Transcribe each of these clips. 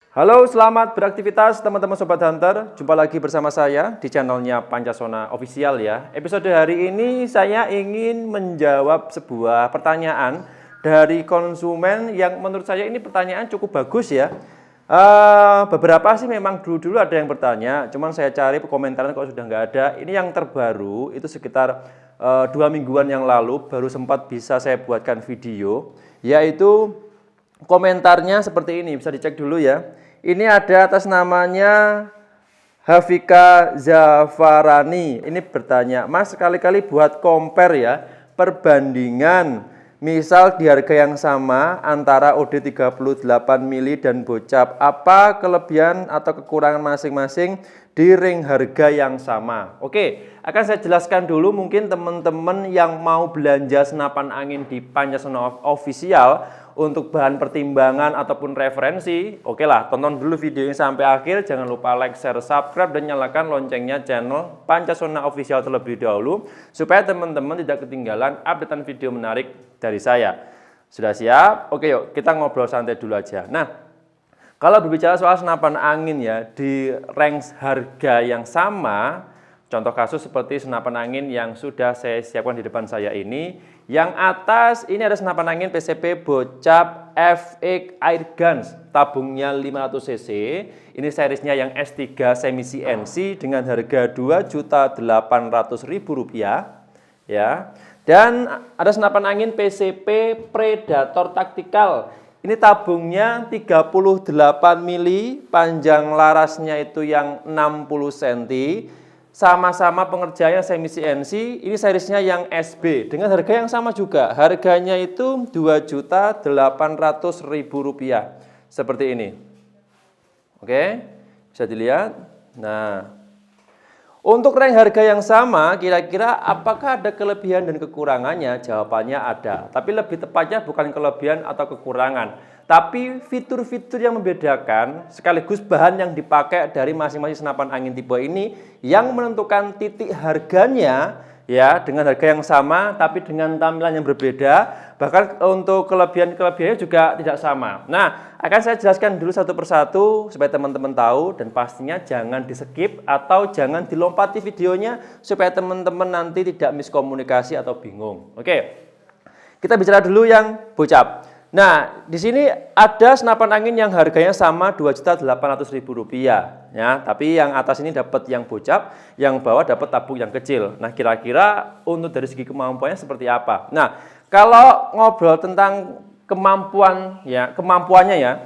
Halo, selamat beraktivitas teman-teman Sobat Hunter. Jumpa lagi bersama saya di channelnya Pancasona Official ya. Episode hari ini saya ingin menjawab sebuah pertanyaan dari konsumen yang menurut saya ini pertanyaan cukup bagus ya. Beberapa sih memang dulu-dulu ada yang bertanya, cuman saya cari komentarnya kok sudah nggak ada. Ini yang terbaru, itu sekitar 2 mingguan yang lalu baru sempat bisa saya buatkan video, yaitu komentarnya seperti ini, bisa dicek dulu ya. Ini ada atas namanya Hafika Zafarani. Ini bertanya, Mas sekali-kali buat compare ya, perbandingan misal di harga yang sama antara OD 38 mili dan Bocap, apa kelebihan atau kekurangan masing-masing di ring harga yang sama. Oke, akan saya jelaskan dulu, mungkin teman-teman yang mau belanja senapan angin di Pancasona Official untuk bahan pertimbangan ataupun referensi, oke lah, tonton dulu videonya sampai akhir. Jangan lupa like, share, subscribe, dan nyalakan loncengnya channel Pancasona Official terlebih dahulu, supaya teman-teman tidak ketinggalan updatean video menarik dari saya. Sudah siap? Oke, yuk kita ngobrol santai dulu aja. Nah, kalau berbicara soal senapan angin ya, di range harga yang sama, contoh kasus seperti senapan angin yang sudah saya siapkan di depan saya ini. Yang atas ini ada senapan angin PCP Bocap FX Airguns, tabungnya 500 cc. Ini seriesnya yang S3 semi CNC dengan harga Rp2.800.000 ya. Dan ada senapan angin PCP Predator Tactical. Ini tabungnya 38 mili, panjang larasnya itu yang 60 cm. Sama-sama pengerjaannya semi CNC, ini seriesnya yang SB dengan harga yang sama juga. Harganya itu Rp2.800.000 seperti ini. Oke, bisa dilihat. Nah, untuk range harga yang sama, kira-kira apakah ada kelebihan dan kekurangannya? Jawabannya ada. Tapi lebih tepatnya bukan kelebihan atau kekurangan, tapi fitur-fitur yang membedakan sekaligus bahan yang dipakai dari masing-masing senapan angin tipe ini yang menentukan titik harganya ya, dengan harga yang sama tapi dengan tampilan yang berbeda. Bahkan untuk kelebihan-kelebihannya juga tidak sama. Nah, akan saya jelaskan dulu satu persatu supaya teman-teman tahu, dan pastinya jangan di-skip atau jangan dilompati videonya supaya teman-teman nanti tidak miskomunikasi atau bingung. Oke. Kita bicara dulu yang Bocap. Nah, di sini ada senapan angin yang harganya sama Rp2.800.000 ya, tapi yang atas ini dapat yang Bocap, yang bawah dapat tabung yang kecil. Nah, kira-kira untuk dari segi kemampuannya seperti apa? Nah, kalau ngobrol tentang kemampuannya ya,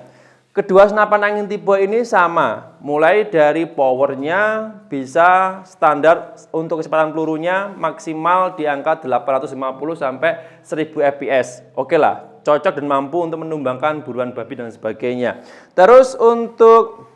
kedua senapan angin tipe ini sama, mulai dari powernya bisa standar untuk kecepatan pelurunya maksimal di angka 850 sampai 1000 fps. Oke lah, cocok dan mampu untuk menumbangkan buruan babi dan sebagainya. Terus untuk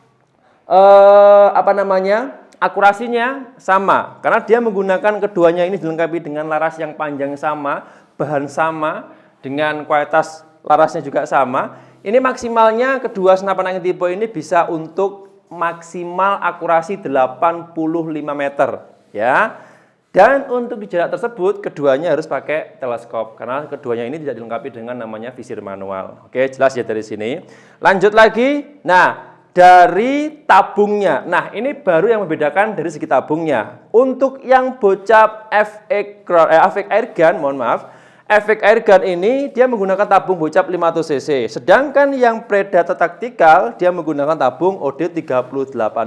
akurasinya sama, karena dia menggunakan keduanya ini dilengkapi dengan laras yang panjang sama, bahan sama, dengan kualitas larasnya juga sama. Ini maksimalnya kedua senapan angin tipe ini bisa untuk maksimal akurasi 85 meter ya. Dan untuk di jarak tersebut keduanya harus pakai teleskop karena keduanya ini tidak dilengkapi dengan namanya visir manual. Oke, jelas ya dari sini. Lanjut lagi. Nah, dari tabungnya. Nah, ini baru yang membedakan dari segi tabungnya. Untuk yang Bocap FX Airgun, mohon maaf, FX Airgun ini dia menggunakan tabung Bocap 500 cc. Sedangkan yang Predator Tactical dia menggunakan tabung OD 38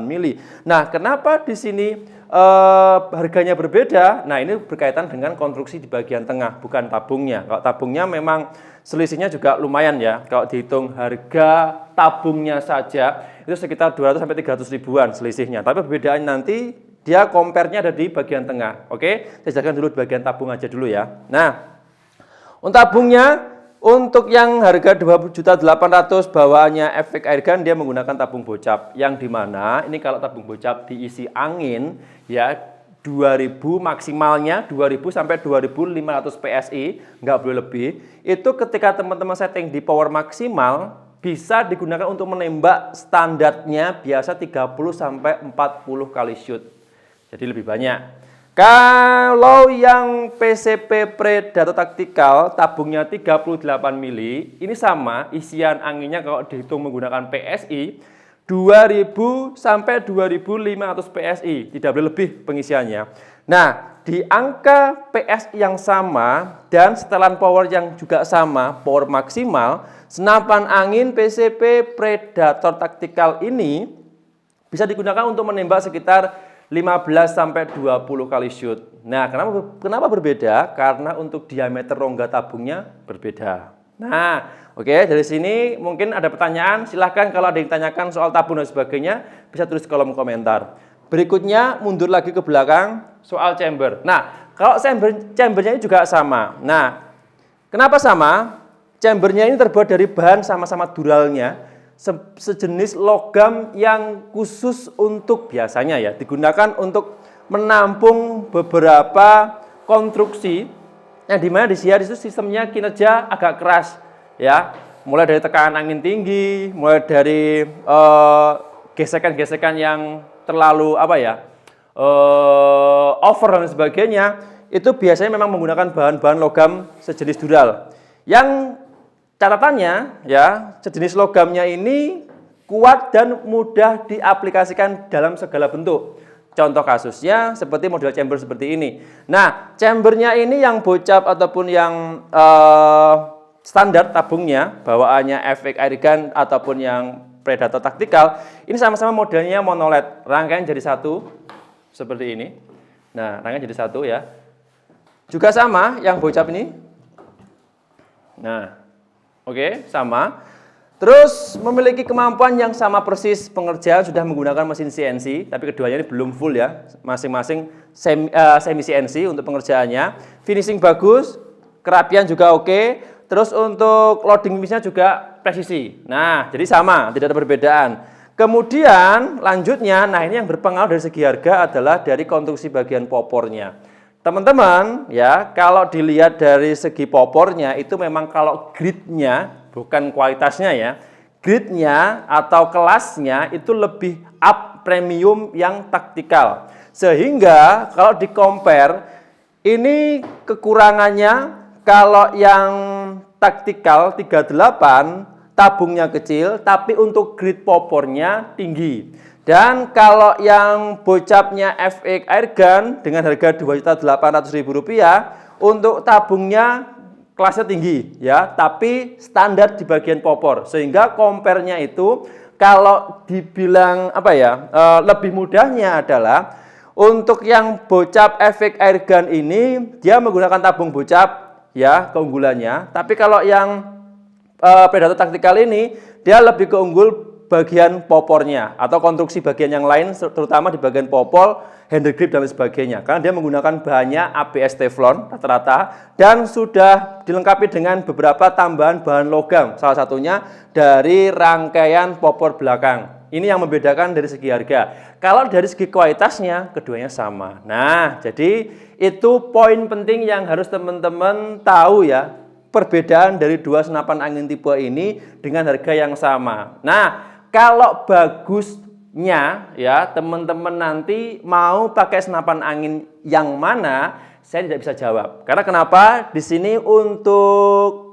mili. Nah, kenapa di sini harganya berbeda? Nah, ini berkaitan dengan konstruksi di bagian tengah, bukan tabungnya. Kalau tabungnya memang selisihnya juga lumayan ya. Kalau dihitung harga tabungnya saja itu sekitar 200 sampai 300 ribuan selisihnya. Tapi perbedaannya nanti dia compare-nya ada di bagian tengah. Oke, saya jelaskan dulu di bagian tabung aja dulu ya. Nah, untuk tabungnya, untuk yang harga Rp2.800.000 bawaannya FX Airgun dia menggunakan tabung Bocap, yang dimana ini kalau tabung Bocap diisi angin ya 2000, maksimalnya 2000 sampai 2500 PSI, nggak boleh lebih. Itu ketika teman-teman setting di power maksimal bisa digunakan untuk menembak standarnya biasa 30 sampai 40 kali shoot. Jadi lebih banyak. Kalau yang PCP Predator Tactical tabungnya 38 mili, ini sama isian anginnya kalau dihitung menggunakan PSI 2000 sampai 2500 PSI, tidak boleh lebih pengisiannya. Nah, di angka PSI yang sama dan setelan power yang juga sama, power maksimal, senapan angin PCP Predator Tactical ini bisa digunakan untuk menembak sekitar 15 sampai 20 kali shoot. Nah, kenapa berbeda? Karena untuk diameter rongga tabungnya berbeda. Nah, oke, dari sini mungkin ada pertanyaan, silahkan kalau ada yang ditanyakan soal tabung dan sebagainya, bisa tulis di kolom komentar. Berikutnya, mundur lagi ke belakang, soal chamber. Nah, kalau chambernya ini juga sama. Nah, kenapa sama? Chambernya ini terbuat dari bahan sama-sama duralnya, sejenis logam yang khusus untuk biasanya ya, digunakan untuk menampung beberapa konstruksi yang dimana di situ sistemnya kinerja agak keras ya, mulai dari tekanan angin tinggi, mulai dari gesekan-gesekan yang terlalu over dan sebagainya, itu biasanya memang menggunakan bahan-bahan logam sejenis dural. Yang catatannya ya, sejenis logamnya ini kuat dan mudah diaplikasikan dalam segala bentuk. Contoh kasusnya seperti model chamber seperti ini. Nah, chambernya ini yang bocap ataupun yang standar tabungnya, bawaannya FX Airgun ataupun yang Predator Tactical, ini sama-sama modelnya monoled, rangkaian jadi satu, seperti ini. Nah, rangkaian jadi satu ya. Juga sama yang bocap ini. Nah, oke, sama. Terus memiliki kemampuan yang sama persis, pengerjaan sudah menggunakan mesin CNC, tapi keduanya ini belum full ya, masing-masing semi CNC untuk pengerjaannya. Finishing bagus, kerapian juga oke. Terus untuk loading misnya juga presisi. Nah, jadi sama, tidak ada perbedaan. Kemudian lanjutnya, nah ini yang berpengaruh dari segi harga adalah dari konstruksi bagian popornya. Teman-teman ya, kalau dilihat dari segi popornya itu memang kalau gridnya, bukan kualitasnya ya, gridnya atau kelasnya itu lebih up premium yang taktikal. Sehingga kalau di compare, ini kekurangannya kalau yang taktikal 38 tabungnya kecil, tapi untuk grid popornya tinggi. Dan kalau yang bocapnya FX Airgun dengan harga Rp2.800.000 untuk tabungnya kelasnya tinggi ya, tapi standar di bagian popor, sehingga compare-nya itu kalau dibilang lebih mudahnya adalah untuk yang bocap FX Airgun ini dia menggunakan tabung bocap ya keunggulannya, tapi kalau yang Predator Tactical ini dia lebih keunggul bagian popornya atau konstruksi bagian yang lain, terutama di bagian popol, handle grip dan sebagainya, karena dia menggunakan bahannya ABS Teflon rata-rata dan sudah dilengkapi dengan beberapa tambahan bahan logam, salah satunya dari rangkaian popor belakang. Ini yang membedakan dari segi harga. Kalau dari segi kualitasnya keduanya sama. Nah, jadi itu poin penting yang harus teman-teman tahu ya, perbedaan dari dua senapan angin tipe ini dengan harga yang sama. Nah, kalau bagusnya ya, teman-teman nanti mau pakai senapan angin yang mana, saya tidak bisa jawab. Karena kenapa? Di sini untuk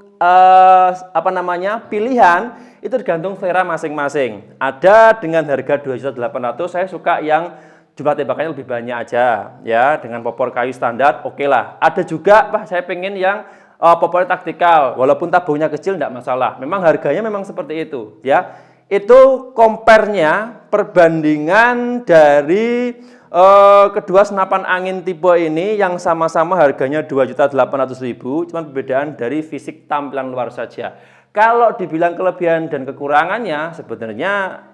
pilihan itu tergantung selera masing-masing. Ada dengan harga Rp2.800.000, saya suka yang jumlah tembakannya lebih banyak aja ya, dengan popor kayu standar, oke lah. Ada juga, saya pengen yang popor taktikal, walaupun tabungnya kecil tidak masalah. Memang harganya memang seperti itu ya. Itu compare-nya, perbandingan dari kedua senapan angin tipe ini yang sama-sama harganya Rp2.800.000, cuma perbedaan dari fisik tampilan luar saja. Kalau dibilang kelebihan dan kekurangannya sebenarnya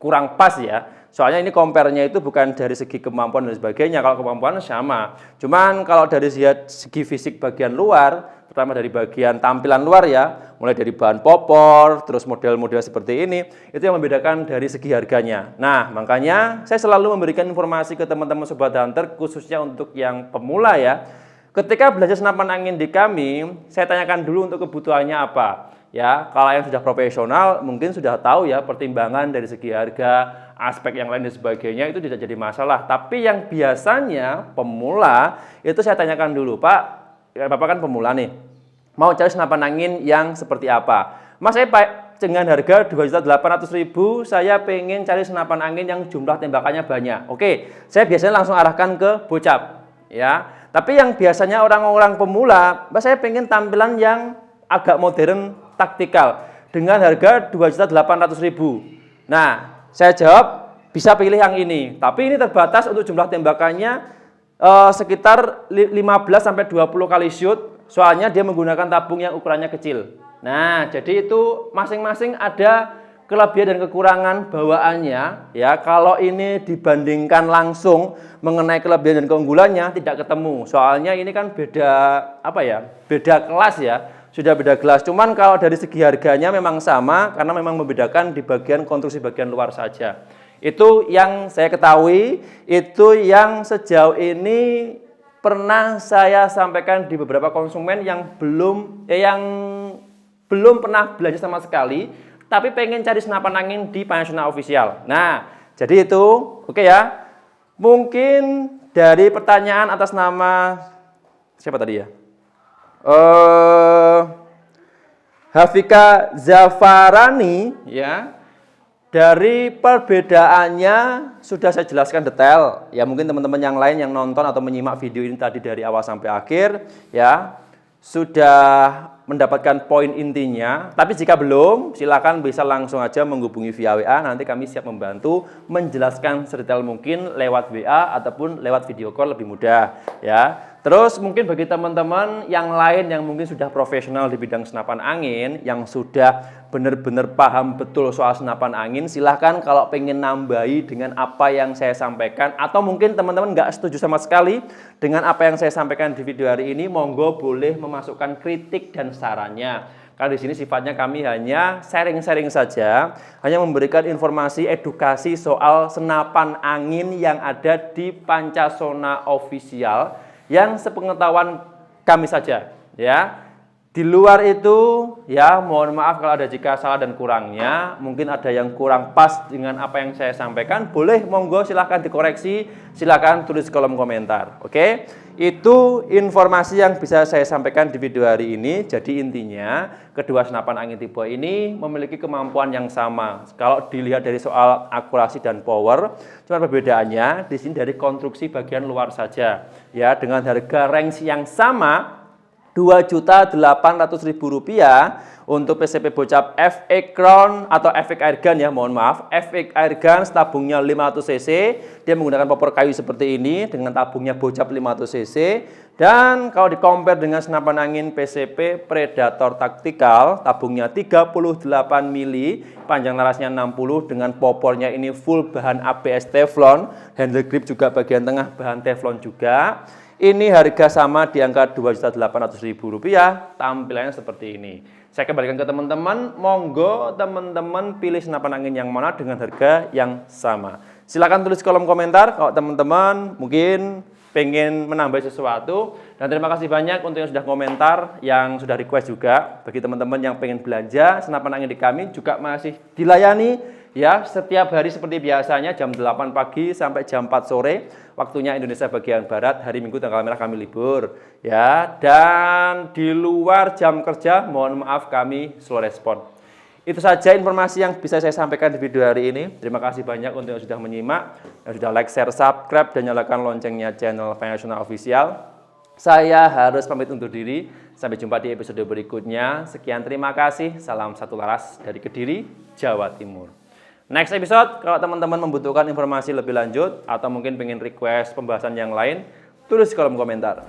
kurang pas ya. Soalnya ini compare-nya itu bukan dari segi kemampuan dan sebagainya. Kalau kemampuan sama. Cuman kalau dari segi fisik bagian luar, pertama dari bagian tampilan luar ya, mulai dari bahan popor, terus model-model seperti ini, itu yang membedakan dari segi harganya. Nah, makanya saya selalu memberikan informasi ke teman-teman Sobat Hunter, khususnya untuk yang pemula ya. Ketika belajar senapan angin di kami, saya tanyakan dulu untuk kebutuhannya apa. Ya, kalau yang sudah profesional mungkin sudah tahu ya pertimbangan dari segi harga, aspek yang lain dan sebagainya, itu tidak jadi masalah. Tapi yang biasanya pemula itu saya tanyakan dulu, Pak, Bapak kan pemula nih, mau cari senapan angin yang seperti apa? Mas, saya dengan harga 2.800.000 saya pengen cari senapan angin yang jumlah tembakannya banyak. Oke, saya biasanya langsung arahkan ke bocap ya. Tapi yang biasanya orang-orang pemula, saya pengen tampilan yang agak modern, taktikal dengan harga 2.800.000. Nah, saya jawab bisa pilih yang ini. Tapi ini terbatas untuk jumlah tembakannya sekitar 15-20 kali shoot. Soalnya dia menggunakan tabung yang ukurannya kecil. Nah, jadi itu masing-masing ada kelebihan dan kekurangan bawaannya ya. Kalau ini dibandingkan langsung mengenai kelebihan dan keunggulannya tidak ketemu. Soalnya ini kan beda beda kelas ya. Sudah beda kelas. Cuman kalau dari segi harganya memang sama karena memang membedakan di bagian konstruksi bagian luar saja. Itu yang saya ketahui, itu yang sejauh ini pernah saya sampaikan di beberapa konsumen yang belum pernah belanja sama sekali, tapi pengen cari senapan angin di Panasonic Official. Nah, jadi itu, oke ya. Mungkin dari pertanyaan atas nama siapa tadi ya? Hafika Zafarani ya. Dari perbedaannya sudah saya jelaskan detail. Ya mungkin teman-teman yang lain yang nonton atau menyimak video ini tadi dari awal sampai akhir ya sudah mendapatkan poin intinya. Tapi jika belum, silakan bisa langsung aja menghubungi via WA. Nanti kami siap membantu menjelaskan sedetail mungkin lewat WA ataupun lewat video call lebih mudah ya. Terus mungkin bagi teman-teman yang lain yang mungkin sudah profesional di bidang senapan angin, yang sudah benar-benar paham betul soal senapan angin, silahkan kalau pengen nambahi dengan apa yang saya sampaikan, atau mungkin teman-teman nggak setuju sama sekali dengan apa yang saya sampaikan di video hari ini, monggo boleh memasukkan kritik dan sarannya. Karena di sini sifatnya kami hanya sharing-sharing saja, hanya memberikan informasi edukasi soal senapan angin yang ada di Pancassona Official. Yang sepengetahuan kami saja ya. Di luar itu ya mohon maaf kalau ada jika salah dan kurangnya, mungkin ada yang kurang pas dengan apa yang saya sampaikan, boleh monggo silahkan dikoreksi, silahkan tulis kolom komentar. Oke, itu informasi yang bisa saya sampaikan di video hari ini. Jadi intinya kedua senapan angin tipe ini memiliki kemampuan yang sama. Kalau dilihat dari soal akurasi dan power, cuma perbedaannya di sini dari konstruksi bagian luar saja. Ya, dengan harga range yang sama Rp2.800.000 untuk PCP Bocap FX Crown atau FX Airgun ya, mohon maaf. FX Airgun tabungnya 500 cc, dia menggunakan popor kayu seperti ini dengan tabungnya Bocap 500 cc. Dan kalau di-compare dengan senapan angin PCP Predator Tactical, tabungnya 38 mili, panjang larasnya 60 dengan popornya ini full bahan ABS Teflon, handle grip juga bagian tengah bahan Teflon juga. Ini harga sama di angka Rp2.800.000, tampilannya seperti ini. Saya kembalikan ke teman-teman, monggo teman-teman pilih senapan angin yang mana dengan harga yang sama. Silakan tulis kolom komentar kalau teman-teman mungkin pengen menambah sesuatu. Dan terima kasih banyak untuk yang sudah komentar, yang sudah request juga. Bagi teman-teman yang pengen belanja senapan angin di kami juga masih dilayani ya, setiap hari seperti biasanya jam 8 pagi sampai jam 4 sore. Waktunya Indonesia bagian Barat, hari Minggu tanggal merah kami libur ya. Dan di luar jam kerja mohon maaf kami slow respon. Itu saja informasi yang bisa saya sampaikan di video hari ini. Terima kasih banyak untuk yang sudah menyimak, yang sudah like, share, subscribe, dan nyalakan loncengnya channel Panasonic Official. Saya harus pamit undur diri. Sampai jumpa di episode berikutnya. Sekian, terima kasih. Salam satu laras dari Kediri, Jawa Timur. Next episode, kalau teman-teman membutuhkan informasi lebih lanjut atau mungkin pengen request pembahasan yang lain, tulis di kolom komentar.